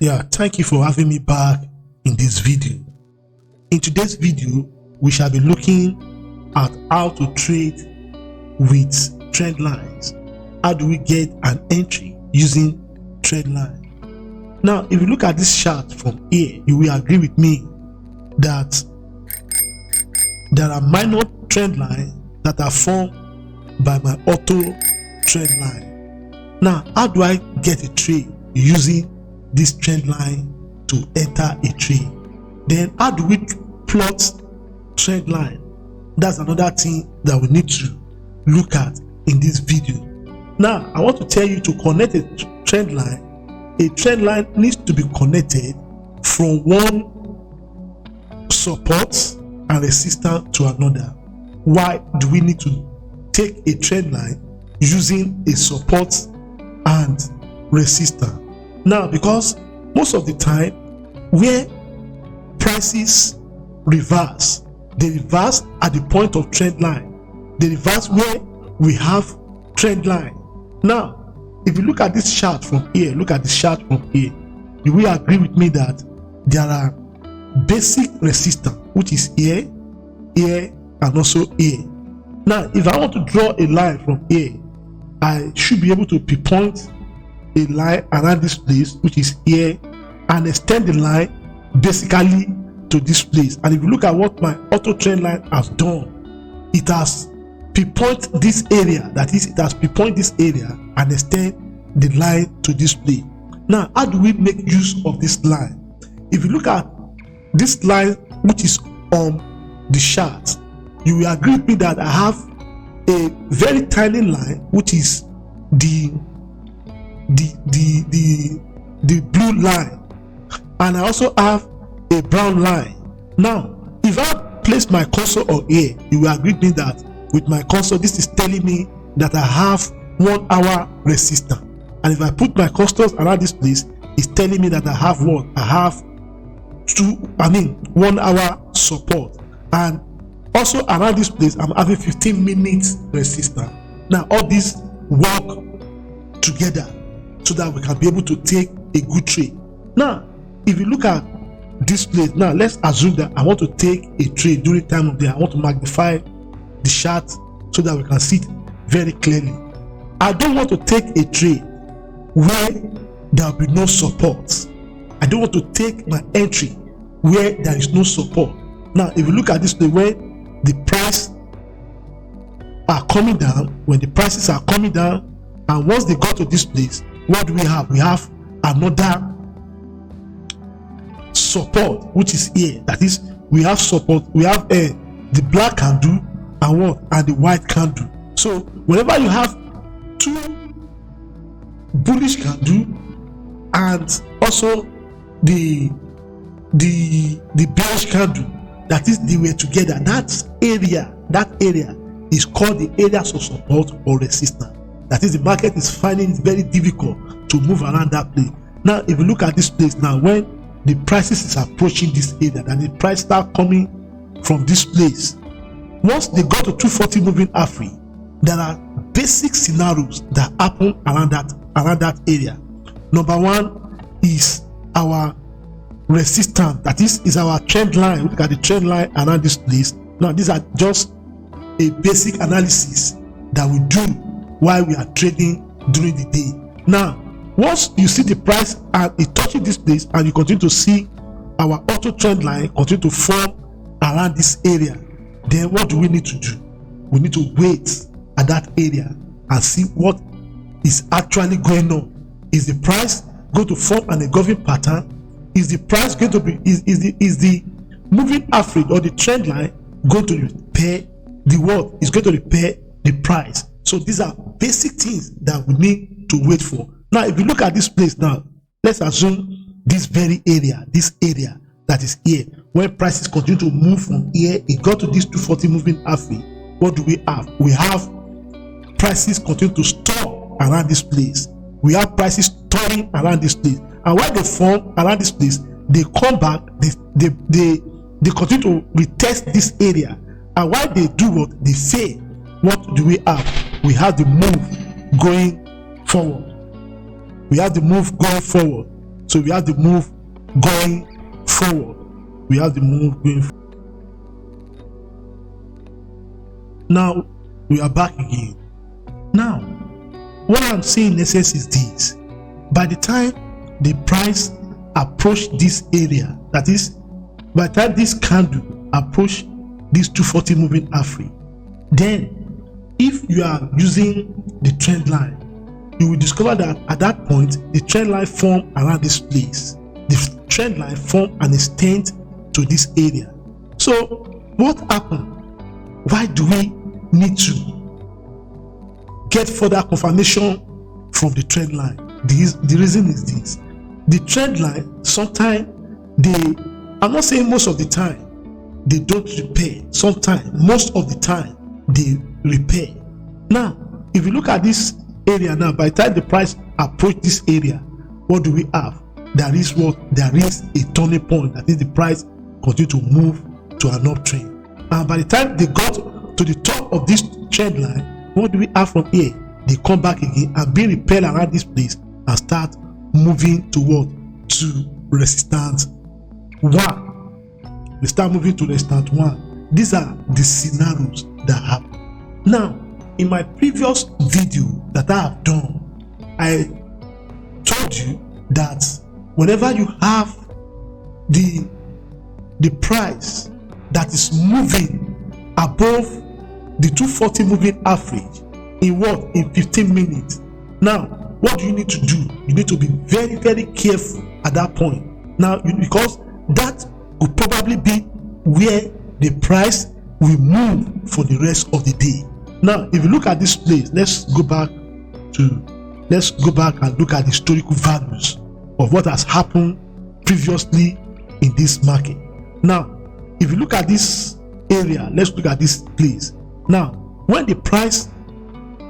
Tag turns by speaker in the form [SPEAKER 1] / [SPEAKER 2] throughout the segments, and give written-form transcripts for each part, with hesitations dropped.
[SPEAKER 1] Yeah, thank you for having me back in this video. In today's video, we shall be looking at how to trade with trend lines. How do we get an entry using Trendline? Now, if you look at this chart from here, you will agree with me that there are minor trend lines that are formed by my auto trend line. Now, how do I get a trade using this trend line to enter a trade? Then how do we plot trend line? That's another thing that we need to look at in this video. Now, I want to tell you to connect a trend line. A trend line needs to be connected from one support and resistance to another. Why do we need to take a trend line using a support and resistance? Now, because most of the time where prices reverse, they reverse at the point of trend line. They reverse where we have trend line. Now, if you look at this chart from here, look at this chart from here, you will agree with me that there are basic resistance, which is here, here, and also here. Now, if I want to draw a line from here, I should be able to pinpoint a line around this place, which is here, and extend the line basically to this place. And if you look at what my auto trend line has done, it has pinpoint this area, that is, it has pinpoint this area and extend the line to this place. Now, how do we make use of this line? If you look at this line, which is on the chart, you will agree with me that I have a very tiny line, which is the blue line, and I also have a brown line. Now, if I place my cursor on here, you will agree with me that with my cursor, this is telling me that I have 1 hour resistance. And if I put my cursors around this place, it's telling me that I have what? I have 1 hour support. And also around this place, I'm having 15 minutes resistance. Now, all these work together so that we can be able to take a good trade. Now, if you look at this place, now let's assume that I want to take a trade during time of day. I want to magnify the chart so that we can see it very clearly. I don't want to take a trade where there will be no support. I don't want to take my entry where there is no support. Now, if you look at this place, where the price are coming down, when the prices are coming down, and once they go to this place, what do we have? We have another support, which is here. That is, we have support. We have the black candle and what? And the white candle. So whenever you have two bullish candle and also the bearish candle, that is, they were together, that area is called the areas of support or resistance. That is, the market is finding it very difficult to move around that place. Now, if you look at this place now, when the prices is approaching this area and the price start coming from this place, once they go to 240 moving average, there are basic scenarios that happen around that area. Number one is our resistance, that is our trend line. Look at the trend line around this place. Now, these are just a basic analysis that we do while we are trading during the day. Now, once you see the price and it touches this place and you continue to see our auto trend line continue to form around this area, then what do we need to do? We need to wait at that area and see what is actually going on. Is the price going to form an engulfing pattern? Is the price going to be, is the moving average or the trend line going to repair the what? Is going to repair the price? So these are basic things that we need to wait for. Now, if you look at this place now, let's assume this very area, that is here, when prices continue to move from here, it got to this 240 moving average. What do we have? We have prices continue to stop around this place. We have prices turning around this place. And when they form around this place, they come back, they continue to retest this area. And while they do what they say, what do we have? We have the move going forward. We have the move going forward. So we have the move going forward. We have the move going forward. Now we are back again. Now, what I'm saying in essence is this: by the time the price approach this area, that is, by the time this candle approach this 240 moving average, then if you are using the trend line, you will discover that at that point the trend line form around this place. The trend line form an extent to this area. So what happened? Why do we need to get further confirmation from the trend line? The reason is this: the trend line, sometimes I'm not saying most of the time, they don't repair. Sometimes, most of the time, they repair. Now, if you look at this area now, by the time the price approach this area, what do we have? There is a turning point. That is, the price continue to move to an uptrend. And by the time they got to the top of this trend line, what do we have from here? They come back again and be repelled around this place and start moving to resistance 1. They start moving to resistance 1. These are the scenarios that happen. Now, in my previous video that I have done, I told you that whenever you have the price that is moving above the 240 moving average in 15 minutes. Now, what do you need to do? You need to be very, very careful at that point. Now, because that will probably be where the price will move for the rest of the day. Now, if you look at this place, let's go back and look at the historical values of what has happened previously in this market. Now, if you look at this area, let's look at this place. Now, when the price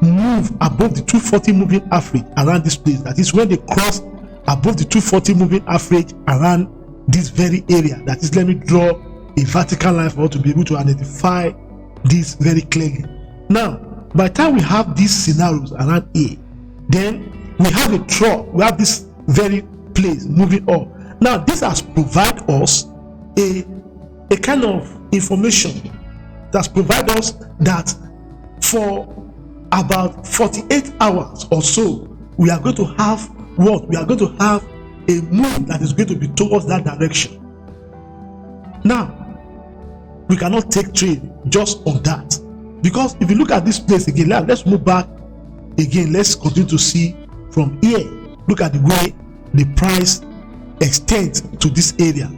[SPEAKER 1] move above the 240 moving average around this place, that is when they cross above the 240 moving average around this very area, that is, let me draw a vertical line for us to be able to identify this very clearly. Now, by the time we have these scenarios around here, then we have a trough. We have this very place moving up. Now, this has provided us a kind of information that's provided us that for about 48 hours or so, we are going to have what? We are going to have a move that is going to be towards that direction. Now, we cannot take trade just on that, because if you look at this place again, let's move back again. Let's continue to see from here. Look at the way the price extends to this area.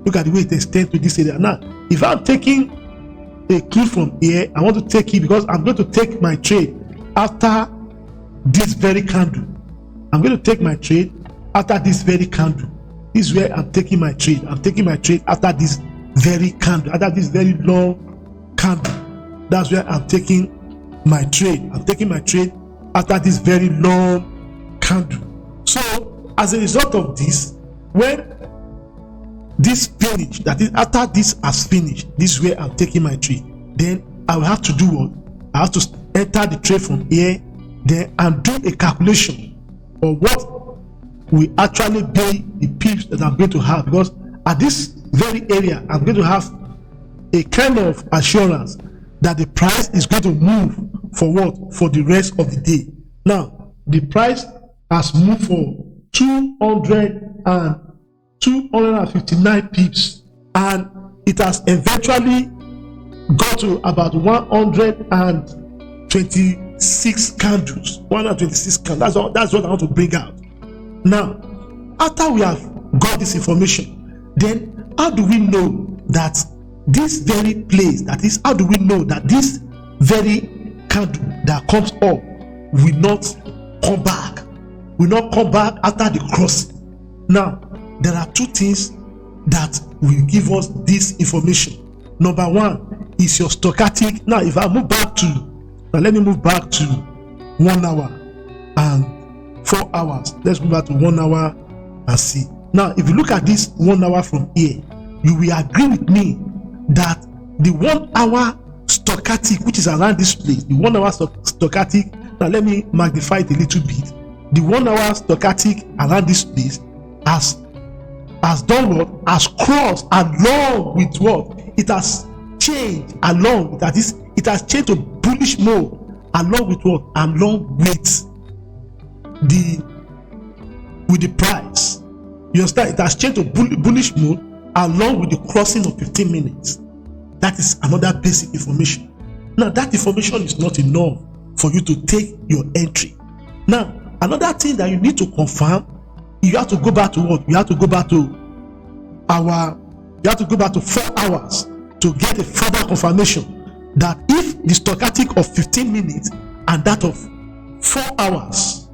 [SPEAKER 1] Look at the way it extends to this area. Now, if I'm taking a clue from here, I want to take it because I'm going to take my trade after this very candle. I'm going to take my trade after this very candle. This is where I'm taking my trade. I'm taking my trade after this very candle, after this very long candle. That's where I'm taking my trade. I'm taking my trade after this very long candle. So, as a result of this, when this finish, that is after this has finished, this is where I'm taking my trade. Then I will have to do what? I have to enter the trade from here, then and do a calculation of what will actually be the pips that I'm going to have, because at this very area I'm going to have a kind of assurance that the price is going to move for what? For the rest of the day. Now, the price has moved for 259 pips, and it has eventually got to about 126 candles. 126 candles. That's what I want to bring out. Now, after we have got this information, then how do we know that this very place, that is, how do we know that this very candle that comes up will not come back? Will not come back after the crossing. Now, there are two things that will give us this information. Number one is your stochastic. Now, if I move back to, now let me move back to 1 hour and 4 hours. Let's move back to 1 hour and see. Now, if you look at this 1 hour from here, you will agree with me that the 1 hour stochastic, which is around this place, the 1 hour stochastic, now let me magnify it a little bit. The 1 hour stochastic around this place has done what? Has crossed along with what? It has changed along. That is, it has changed to bullish mode along with what? Along with the price. You understand? It has changed to bullish mode along with the crossing of 15 minutes. That is another basic information. Now, that information is not enough for you to take your entry. Now, another thing that you need to confirm, you have to go back to what? You have to go back to 4 hours to get a further confirmation that if the stochastic of 15 minutes and that of 4 hours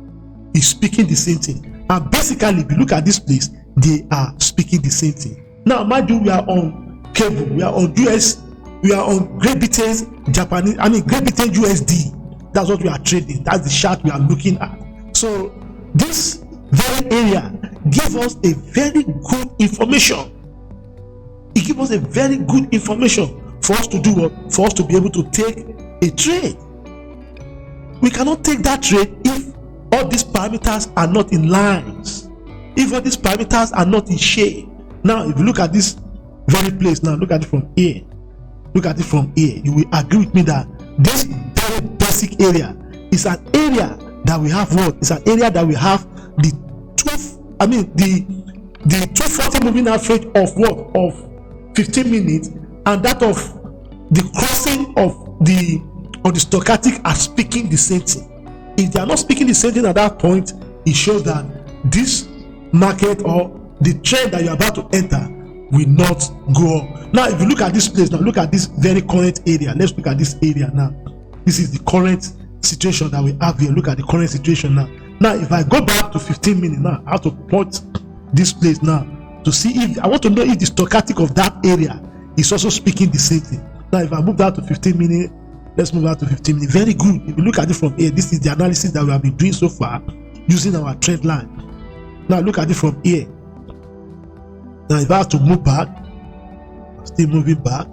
[SPEAKER 1] is speaking the same thing. And basically, if you look at this place, they are speaking the same thing. Now, mind you, we are on cable, we are on US, we are on Great Britain's Great Britain USD. That's what we are trading. That's the chart we are looking at. So this very area gives us a very good information. It gives us a very good information for us to do what? For us to be able to take a trade. We cannot take that trade if all these parameters are not in lines. If all these parameters are not in shade. Now, if you look at this very place, now look at it from here. Look at it from here. You will agree with me that this very basic area is an area that we have what? It's an area that we have the 240 moving average of what? Of 15 minutes, and that of the crossing of the stochastic are speaking the same thing. If they are not speaking the same thing at that point, it shows that this market or the trend that you are about to enter will not go up. Now, if you look at this place, now look at this very current area. Let's look at this area now. This is the current situation that we have here. Look at the current situation now. Now, if I go back to 15 minutes now, I have to plot this place now to see if I want to know if the stochastic of that area is also speaking the same thing. Now, if I move that to 15 minutes, let's move out to 15 minutes. Very good. If you look at it from here, this is the analysis that we have been doing so far using our trend line. Now, look at it from here. Now, if I have to move back, still moving back.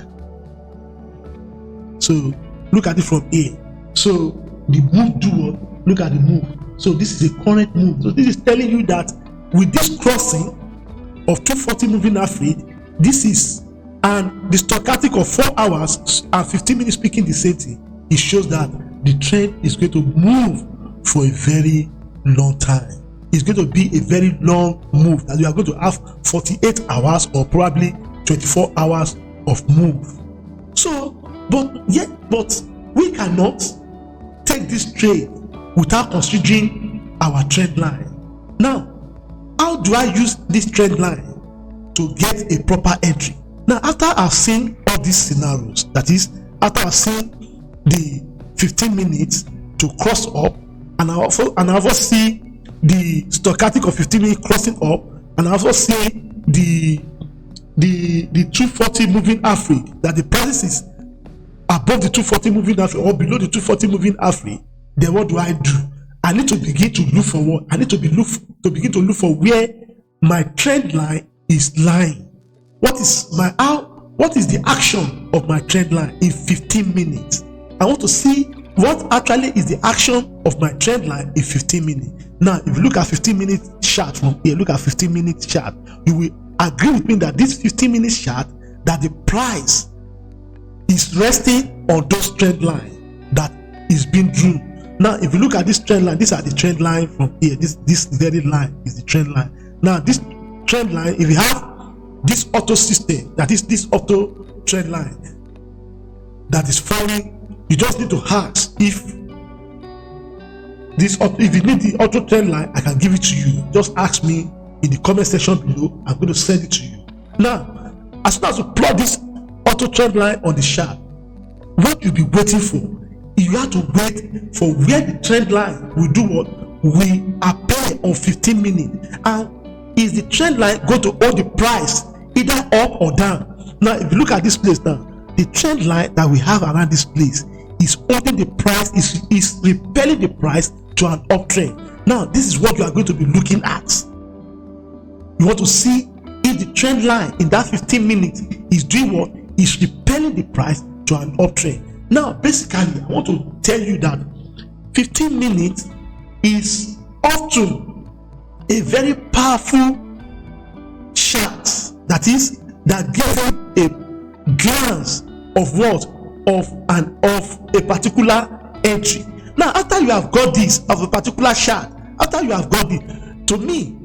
[SPEAKER 1] So, look at it from here. So, the move do what? Look at the move. So, this is a current move. So, this is telling you that with this crossing of 240 moving average, this is, and the stochastic of 4 hours and 15 minutes speaking the same thing, it shows that the trend is going to move for a very long time. It's going to be a very long move that you are going to have 48 hours or probably 24 hours of move. So, but we cannot take this trade without considering our trend line. Now, how do I use this trend line to get a proper entry? Now, after I've seen all these scenarios, that is, after I've seen the 15 minutes to cross up, and I also see the stochastic of 15 minutes crossing up, and I also see the 240 moving average, that the price is above the 240 moving average or below the 240 moving average, then what do? I need to begin to look for what? I need to begin to look for where my trend line is lying. What is the action of my trend line in 15 minutes? I want to see what actually is the action of my trend line in 15 minutes. Now, if you look at 15 minutes chart from here, look at 15 minutes chart, you will agree with me that this 15 minutes chart, that the price is resting on those trend line that is being drawn. Now, if you look at this trend line, these are the trend line from here. This very line is the trend line. Now, this trend line, if you have this auto system, that is this auto trend line that is following, you just need to ask if you need the auto trend line, I can give it to you. Just ask me in the comment section below. I'm going to send it to you. Now, as soon as you plug this auto trend line on the chart, what you'll be waiting for, you have to wait for where the trend line will do what? Will appear on 15 minutes. And is the trend line going to hold the price either up or down? Now, if you look at this place now, the trend line that we have around this place is holding the price, is repelling the price to an uptrend. Now, this is what you are going to be looking at. You want to see if the trend line in that 15 minutes is doing what? Is repelling the price to an uptrend. Now, basically, I want to tell you that 15 minutes is often a very powerful charts, that is, that gives them a glance of what? Of a particular entry. Now, after you have got this of a particular chart, after you have got it, to me,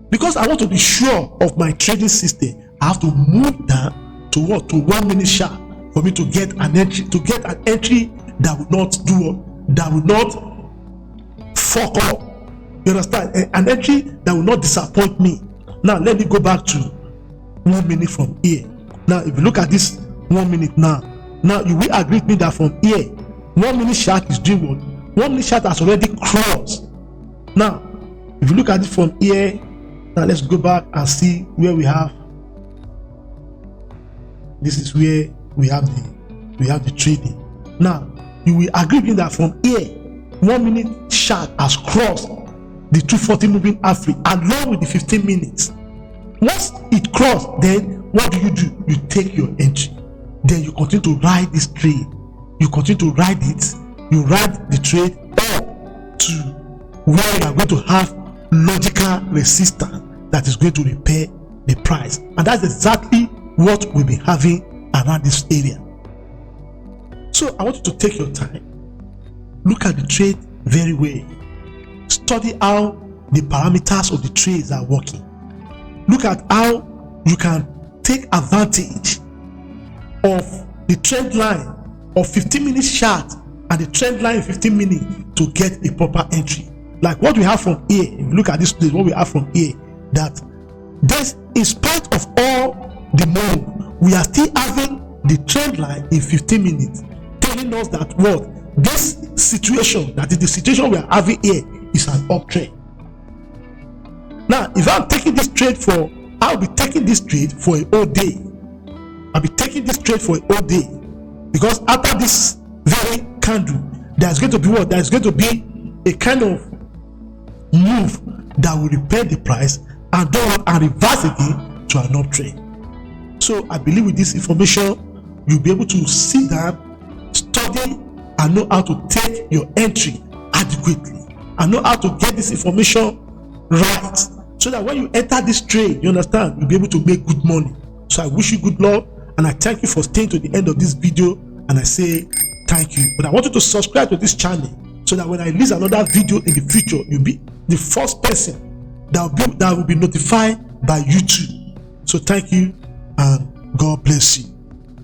[SPEAKER 1] because I want to be sure of my trading system, I have to move down to what? To 1 minute chart for me to get an entry, that would not do what? That would not fuck up. You understand? An entry that will not disappoint me. Now, let me go back to 1 minute from here. Now, if you look at this 1 minute now you will agree with me that from here, 1 minute chart is doing what? 1 minute chart has already crossed. Now, if you look at it from here, now let's go back and see where we have. This is where we have the trading. Now, you will agree with me that from here, 1 minute chart has crossed the 240 moving average along with the 15 minutes. Once it crossed, then what do? You take your entry. Then you continue to ride this trade. You continue to ride it. You ride the trade up to where you are going to have logical resistance that is going to repair the price. And that's exactly what we'll be having around this area. So I want you to take your time. Look at the trade very well. Study how the parameters of the trades are working. Look at how you can take advantage of the trend line of 15-minute chart and the trend line 15 minutes to get a proper entry. Like what we have from here, if you look at this place, what we have from here, that this, in spite of all the move, we are still having the trend line in 15 minutes, telling us that what? This situation, that is the situation we are having here, is an uptrend. Now, if I'm taking this trade for, I'll be taking this trade for a whole day. I'll be taking this trade for a whole day, because after this very candle, there's going to be what? There's going to be a kind of move that will repair the price and then and reverse again to an uptrend. So I believe with this information, you'll be able to sit down, study, and know how to take your entry adequately, and know how to get this information right, so that when you enter this trade, you understand, you'll be able to make good money. So I wish you good luck, and I thank you for staying to the end of this video, and I say thank you. But I want you to subscribe to this channel, so that when I release another video in the future, you'll be the first person that will be notified by YouTube. So thank you, and God bless you.